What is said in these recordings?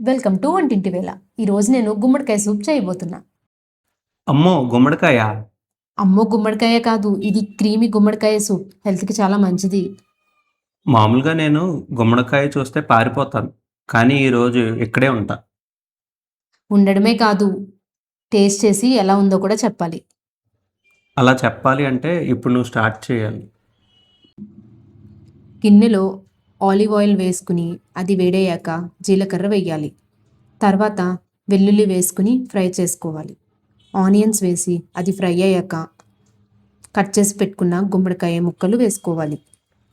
Welcome to వంటింటి వేళ. ఈరోజు నేను గుమ్మడికాయ సూప్ చేయబోతున్నా. అమ్మో! గుమ్మడికాయ. అమ్మో, గుమ్మడికాయ కాదు, ఇది క్రీమీ గుమ్మడికాయ సూప్. హెల్త్కి చాలా మంచిది. మామూలుగా నేను గుమ్మడికాయ చూస్తే పారిపోతాను. కానీ ఈరోజు ఇక్కడే ఉంటా. ఉండడమే కాదు, టేస్ట్ చేసి ఎలా ఉందో కూడా చెప్పాలి. అలా చెప్పాలి అంటే ఇప్పుడు నువ్వు స్టార్ట్ చేయాలి. గిన్నెలో ఆలివ్ ఆయిల్ వేసుకుని అది వేడయ్యాక జీలకర్ర వేయాలి. తర్వాత వెల్లుల్లి వేసుకుని ఫ్రై చేసుకోవాలి. ఆనియన్స్ వేసి అది ఫ్రై అయ్యాక కట్ చేసి పెట్టుకున్న గుమ్మడికాయ ముక్కలు వేసుకోవాలి.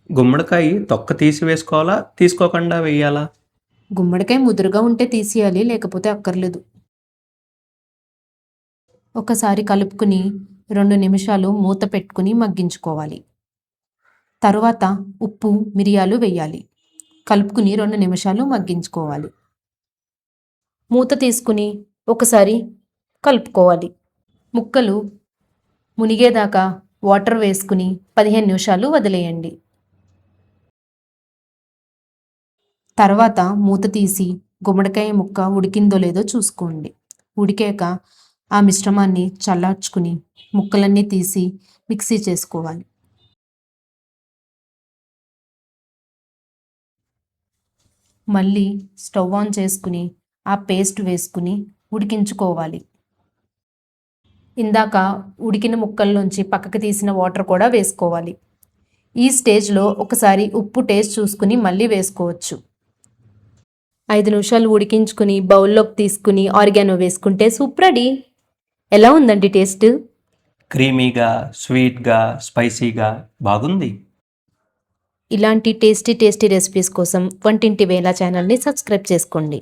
గుమ్మడికాయ తొక్క తీసి వేసుకోవాలా? తీసుకోకుండా వేయాలా? గుమ్మడికాయ ముదురుగా ఉంటే తీసేయాలి, లేకపోతే అక్కర్లేదు. ఒకసారి కలుపుకుని 2 నిమిషాలు మూత పెట్టుకుని మగ్గించుకోవాలి. తరువాత ఉప్పు, మిరియాలు వేయాలి. కలుపుకుని 2 నిమిషాలు మగ్గించుకోవాలి. మూత తీసుకుని ఒకసారి కలుపుకోవాలి. ముక్కలు మునిగేదాకా వాటర్ వేసుకుని 15 నిమిషాలు వదిలేయండి. తర్వాత మూత తీసి గుమ్మడికాయ ముక్క ఉడికిందో లేదో చూసుకోండి. ఉడికాక ఆ మిశ్రమాన్ని చల్లార్చుకుని ముక్కలన్నీ తీసి మిక్సీ చేసుకోవాలి. మళ్ళీ స్టవ్ ఆన్ చేసుకుని ఆ పేస్ట్ వేసుకుని ఉడికించుకోవాలి. ఇందాక ఉడికిన ముక్కల్లోంచి పక్కకి తీసిన వాటర్ కూడా వేసుకోవాలి. ఈ స్టేజ్లో ఒకసారి ఉప్పు టేస్ట్ చూసుకుని మళ్ళీ వేసుకోవచ్చు. 5 నిమిషాలు ఉడికించుకుని బౌల్లోకి తీసుకుని ఆరిగానో వేసుకుంటే సూప్ రెడీ. ఎలా ఉందండి టేస్ట్? క్రీమీగా, స్వీట్‌గా, స్పైసీగా బాగుంది. ఇలాంటి టేస్టీ రెసిపీస్ కోసం వంటింటి వేళ ఛానల్ని సబ్స్క్రైబ్ చేసుకోండి.